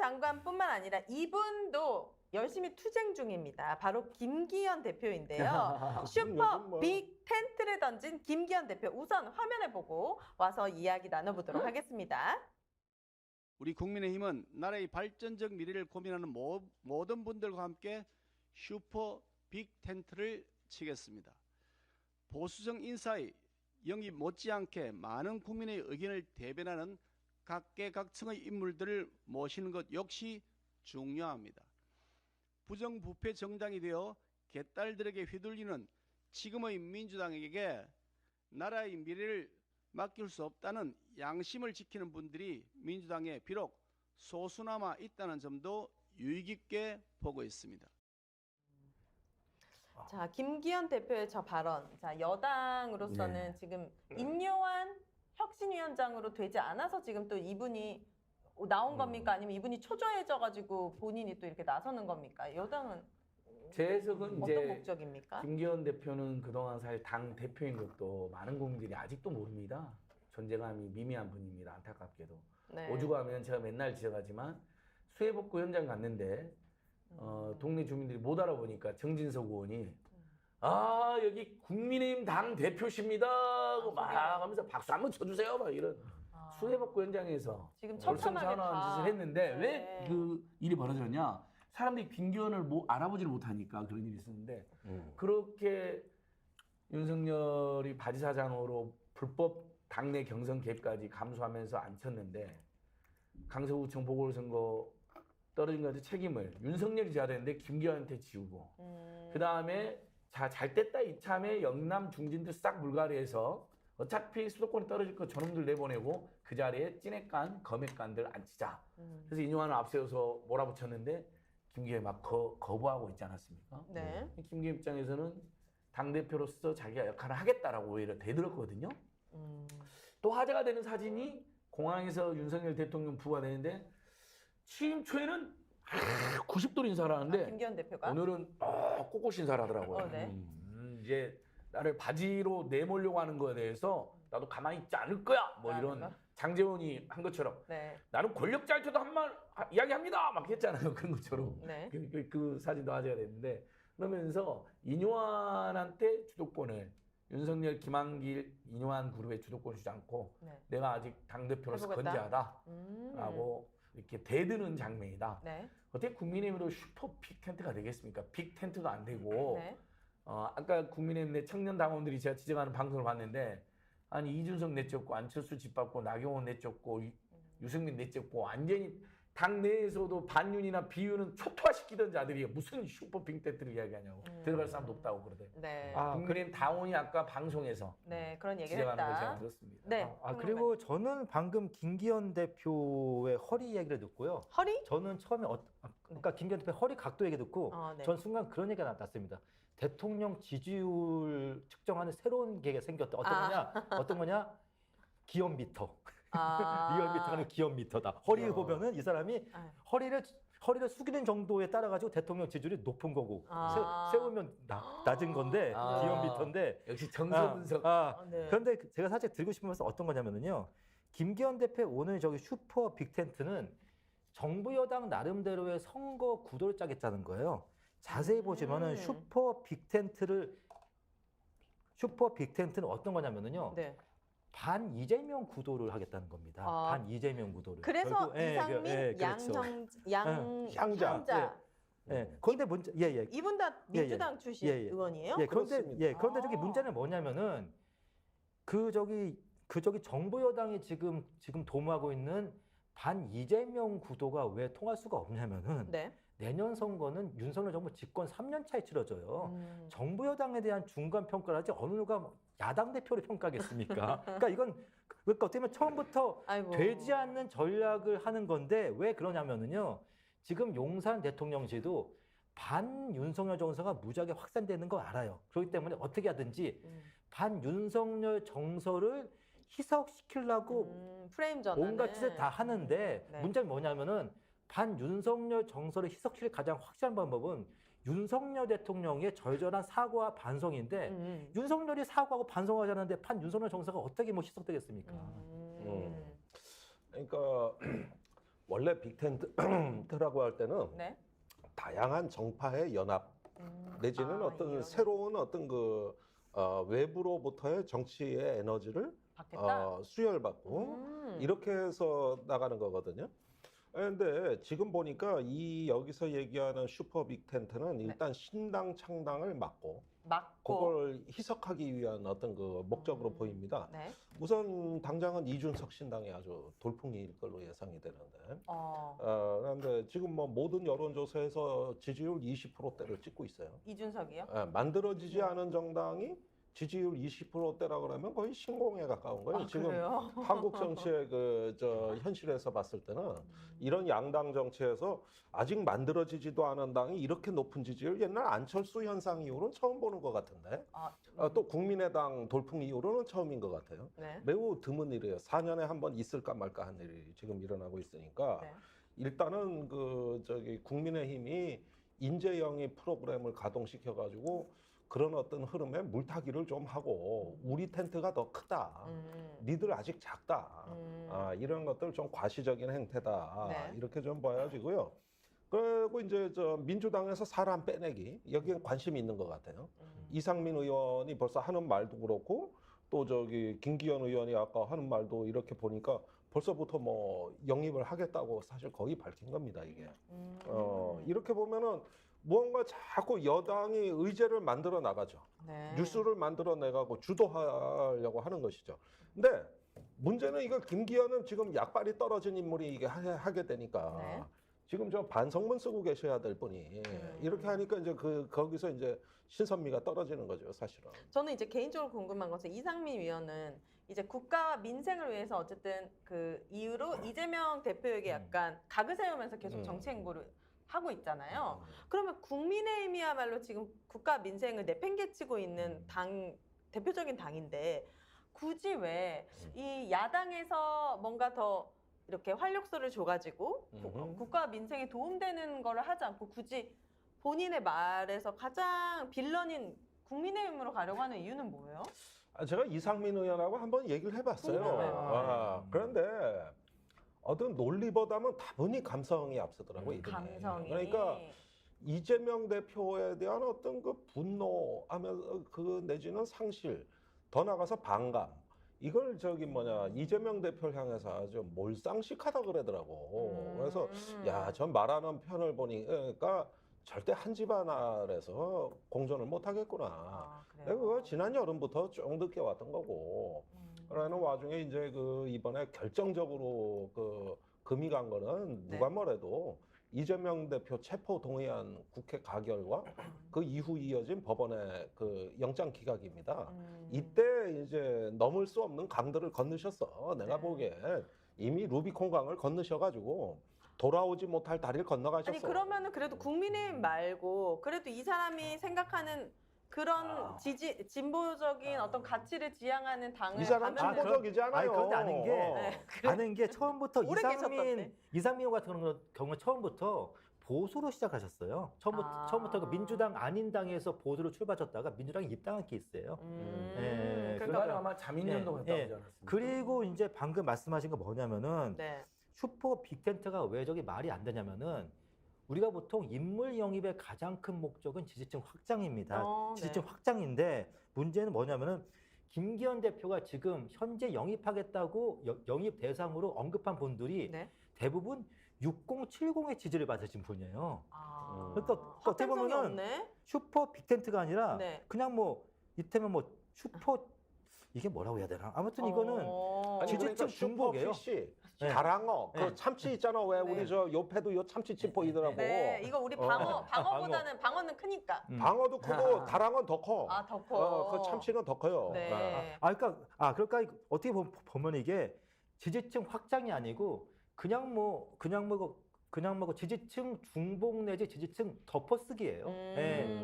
장관뿐만 아니라 이분도 열심히 투쟁 중입니다. 바로 김기현 대표인데요. 슈퍼 빅 텐트를 던진 김기현 대표 우선 화면을 보고 와서 이야기 나눠보도록 하겠습니다. 우리 국민의힘은 나라의 발전적 미래를 고민하는 모든 분들과 함께 슈퍼 빅 텐트를 치겠습니다. 보수적 인사의 영입 못지않게 많은 국민의 의견을 대변하는 각계각층의 인물들을 모시는 것 역시 중요합니다. 부정부패 정당이 되어 개딸들에게 휘둘리는 지금의 민주당에게 나라의 미래를 맡길 수 없다는 양심을 지키는 분들이 민주당에 비록 소수나마 있다는 점도 유의 깊게 보고 있습니다. 자, 김기현 대표의 저 발언. 자, 여당으로서는 지금 인요한 혁신위원장으로 되지 않아서 지금 또 이분이 나온 겁니까? 아니면 이분이 초조해져가지고 본인이 또 이렇게 나서는 겁니까? 여당은 제 해석은 어떤 이제 목적입니까? 김기현 대표는 그동안 사실 당 대표인 것도 많은 국민들이 아직도 모릅니다. 존재감이 미미한 분입니다. 안타깝게도. 네. 오죽하면 제가 맨날 지적하지만 수해복구 현장 갔는데 동네 주민들이 못 알아보니까 정진석 의원이 아 여기 국민의힘 당 대표십니다 하고 막 하면서 박수 한번 쳐주세요 막 이런 수해복구 현장에서 지금 처참하게 얼성찬한 다. 짓을 했는데 네. 왜 그 일이 벌어졌냐 사람들이 김기현을 알아보지를 못하니까 그런 일이 있었는데 그렇게 윤석열이 바지사장으로 불법 당내 경선 개입까지 감수하면서 안 쳤는데 강서구청 보궐선거 떨어진 것에 책임을 윤석열이 져야 되는데 김기현한테 지우고 그 다음에 잘 됐다 이참에 영남 중진들 싹 물갈이해서 어차피 수도권이 떨어질 거 저놈들 내보내고 그 자리에 찐핵간 검핵간들 앉히자. 그래서 인용하는 앞세워서 몰아붙였는데 김기현이 막 거부하고 있지 않았습니까? 네. 김기현 입장에서는 당대표로서 자기가 역할을 하겠다라고 오히려 대들었거든요. 또 화제가 되는 사진이 공항에서 윤석열 대통령 부가 되는데 취임 초에는 90도로 인사를 하는데 김기현 대표가 오늘은 꼿꼿이 인사를 하더라고요. 네. 이제 나를 바지로 내몰려고 하는 거에 대해서 나도 가만히 있지 않을 거야. 뭐 이런 장제원이 한 것처럼 네. 나는 권력 잘쳐도 한 말 이야기합니다. 막 했잖아요. 그런 것처럼. 네. 그 사진도 화제가 됐는데 그러면서 인요한한테 주도권을 윤석열, 김한길, 인요한 그룹의 주도권을 주지 않고 내가 아직 당대표로서 해보겠다. 건재하다라고 이렇게 대드는 장면이다. 네. 어떻게 국민의힘으로 슈퍼 빅 텐트가 되겠습니까? 빅 텐트도 안 되고 네. 아까 국민의힘 내 청년 당원들이 제가 지적하는 방송을 봤는데 아니 이준석 내쫓고 안철수 집받고 나경원 내쫓고 유승민 내쫓고 완전히 당내에서도 반윤이나 비윤은 초토화시키던 자들이 무슨 슈퍼 빅 텐트를 이야기하냐고 들어갈 사람도 없다고 그러대. 네. 국민의힘 당원이 아까 방송에서 네. 그런 얘기를 지적하는 걸 제가 했다. 들었습니다. 네. 그리고 저는 방금 김기현 대표의 허리 이야기를 듣고요. 허리? 저는 처음에 그러니까 김기현 대표 허리 각도 얘기 듣고 네. 전 순간 그런 얘기가 났습니다. 대통령 지지율 측정하는 새로운 계획이 생겼다. 어떤 거냐? 기업 미터. 리얼 미터가 아니고 기업 미터다. 허리 보면은 이 사람이 허리를 숙이는 정도에 따라 가지고 대통령 지지율이 높은 거고 세우면 낮은 건데 기업 미터인데 역시 정서 분석. 네. 그런데 제가 사실 들고 싶은 말씀 어떤 거냐면요. 김기현 대표 오늘 저기 슈퍼 빅텐트는 정부 여당 나름대로의 선거 구도를 짜겠다는 거예요. 자세히 보시면은 슈퍼 빅텐트는 어떤 거냐면요. 네. 반 이재명 구도를 하겠다는 겁니다. 반 이재명 구도를. 그래서 결국, 이상민, 양형자. 그런데 문제, 이분 다 민주당 출신 의원이에요? 그런데 저기 문제는 뭐냐면은 그 저기 정부 여당이 지금 도모하고 있는 반 이재명 구도가 왜 통할 수가 없냐면은 내년 선거는 윤석열 정부 집권 3년 차에 치러져요. 정부 여당에 대한 중간 평가를 하지 어느 누가 야당 대표를 평가하겠습니까? 그러니까 어떻게 보면 처음부터 되지 않는 전략을 하는 건데 왜 그러냐면은요. 지금 용산 대통령실도 반 윤석열 정서가 무지하게 확산되는 거 알아요. 그렇기 때문에 어떻게 하든지 반 윤석열 정서를 희석시키려고 프레임 전환을 온갖 짓을 다 하는데 문제는 뭐냐면은 반 윤석열 정서를 희석시킬 가장 확실한 방법은 윤석열 대통령의 절절한 사과와 반성인데 윤석열이 사과하고 반성하지 않는데 반 윤석열 정서가 어떻게 희석되겠습니까? 그러니까 원래 빅텐트라고 할 때는 네. 다양한 정파의 연합 내지는 어떤 이런 새로운 어떤 그 외부로부터의 정치의 에너지를 받겠다. 수혈받고 이렇게 해서 나가는 거거든요. 그런데 지금 보니까 이 여기서 얘기하는 슈퍼 빅텐트는 일단 신당 창당을 막고 그걸 희석하기 위한 어떤 그 목적으로 보입니다. 네. 우선 당장은 이준석 신당이 아주 돌풍일 걸로 예상이 되는데, 그런데 지금 뭐 모든 여론조사에서 지지율 20%대를 찍고 있어요. 이준석이요? 만들어지지 않은 정당이 지지율 20%대라 그러면 거의 신공에 가까운 거예요. 지금 그래요? 한국 정치의 현실에서 봤을 때는 이런 양당 정치에서 아직 만들어지지도 않은 당이 이렇게 높은 지지율 옛날 안철수 현상 이후로는 처음 보는 것 같은데 또 국민의당 돌풍 이후로는 처음인 것 같아요. 네. 매우 드문 일이에요. 4년에 한 번 있을까 말까 한 일이 지금 일어나고 있으니까 네. 일단은 국민의힘이 인재 영입 프로그램을 가동시켜 가지고 그런 어떤 흐름에 물타기를 좀 하고 우리 텐트가 더 크다. 니들 아직 작다. 이런 것들 좀 과시적인 행태다. 네. 이렇게 좀 보여지고요. 그리고 이제 민주당에서 사람 빼내기 여기에 관심이 있는 것 같아요. 이상민 의원이 벌써 하는 말도 그렇고 또 김기현 의원이 아까 하는 말도 이렇게 보니까 벌써부터 뭐 영입을 하겠다고 사실 거의 밝힌 겁니다, 이게. 이렇게 보면은 무언가 자꾸 여당이 의제를 만들어 나가죠. 네. 뉴스를 만들어 내가고 주도하려고 하는 것이죠. 근데 문제는 이거 김기현은 지금 약발이 떨어진 인물이 이게 하게 되니까 네. 지금 반성문 쓰고 계셔야 될 분이 이렇게 하니까 이제 거기서 이제 신선미가 떨어지는 거죠, 사실은. 저는 이제 개인적으로 궁금한 것은 이상민 위원은 이제 국가와 민생을 위해서 어쨌든 그 이유로 이재명 대표에게 약간 각을 세우면서 계속 정치 행보를 하고 있잖아요. 그러면 국민의힘이야말로 지금 국가 민생을 내팽개치고 있는 대표적인 당인데 굳이 왜 이 야당에서 뭔가 더 이렇게 활력소를 줘가지고 국가 민생에 도움되는 거를 하지 않고 굳이 본인의 말에서 가장 빌런인 국민의힘으로 가려고 하는 이유는 뭐예요? 제가 이상민 의원하고 한번 얘기를 해봤어요. 그런데 어떤 논리보다는 다분히 감성이 앞서더라고요. 감성이. 그러니까 이재명 대표에 대한 어떤 그 분노하면서 내지는 상실, 더 나가서 반감. 이걸 이재명 대표를 향해서 아주 몰상식하다 그러더라고. 그래서 전 말하는 편을 보니까 절대 한 집안 아래서 공존을 못 하겠구나. 내가 그거 지난 여름부터 쭉 느껴왔던 거고. 라는 와중에 이제 이번에 결정적으로 금이 간 거는 누가 뭐래도 이재명 대표 체포 동의안 국회 가결과 그 이후 이어진 법원의 영장 기각입니다. 이때 이제 넘을 수 없는 강들을 건너셨어. 내가 보기엔 이미 루비콘 강을 건너셔가지고 돌아오지 못할 다리를 건너가셨어. 아니 그러면은 그래도 국민의힘 말고 그래도 이 사람이 생각하는 그런 진보적인 어떤 가치를 지향하는 당을 이 사람 가면은 진보적이지 않아요. 아니, 그런데 아는 게 처음부터 오래 계셨던데. 이상민 같은 경우는 처음부터 보수로 시작하셨어요. 처음부터 그 민주당 아닌 당에서 보수로 출발하셨다가 민주당에 입당한 케이스예요. 그러니까 아마 자민련도 갔다 오지 않았습니까? 그리고 이제 방금 말씀하신 거 뭐냐면은 네. 슈퍼 빅텐트가 왜 저기 말이 안 되냐면은 우리가 보통 인물 영입의 가장 큰 목적은 지지층 확장입니다. 지지층 확장인데 문제는 뭐냐면은 김기현 대표가 지금 현재 영입하겠다고 영입 대상으로 언급한 분들이 대부분 6070의 지지를 받으신 분이에요. 그러니까 어떻게 보면은 슈퍼 빅텐트가 아니라 그냥 뭐 이때면 뭐 슈퍼 이게 뭐라고 해야 되나? 아무튼 이거는 지지층 중복이에요. 다랑어, 그 참치 있잖아. 왜 우리 옆에도 요 참치집 보이더라고. 네, 이거 우리 방어보다는 방어는 크니까. 방어도 크고 다랑어는 더 커. 더 커. 그 참치는 더 커요. 네. 그러니까 어떻게 보면 이게 지지층 확장이 아니고 그냥 뭐 지지층 중복 내지 지지층 덮어쓰기예요.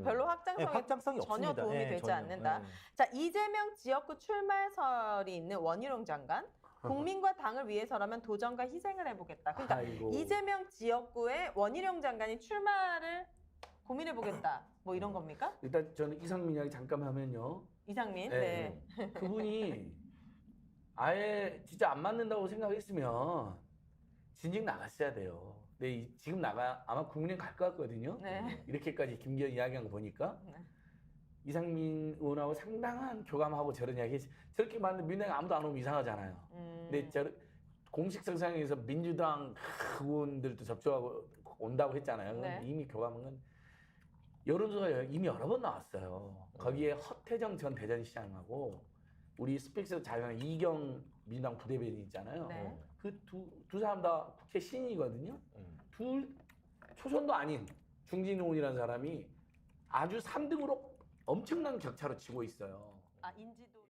별로 확장성이 전혀 없습니다. 도움이 되지 않는다. 자, 이재명 지역구 출마설이 있는 원희룡 장관. 국민과 당을 위해서라면 도전과 희생을 해보겠다. 그러니까 이재명 지역구에 원희룡 장관이 출마를 고민해보겠다. 뭐 이런 겁니까? 일단 저는 이상민 이야기 잠깐 하면요. 이상민? 네. 그분이 아예 진짜 안 맞는다고 생각했으면 진즉 나갔어야 돼요. 근데 지금 아마 국민의힘 갈 것 같거든요. 네. 이렇게까지 김기현 이야기한 거 보니까 네. 이상민 의원하고 상당한 교감하고 저런 이야기 저렇게 만든 민주당 아무도 안 오면 이상하잖아요. 근데 공식 성상에서 민주당 의원들도 접촉하고 온다고 했잖아요. 그건 네. 이미 교감한 건 여론조사 이미 여러 번 나왔어요. 거기에 허태정 전 대전시장하고 우리 스픽스 자유한 이경 민주당 부대변인 있잖아요. 네. 그 두 사람 다 국회 신인이거든요. 둘 초선도 아닌 중진의원이라는 사람이 아주 3등으로 엄청난 격차로 지고 있어요. 아, 인지도.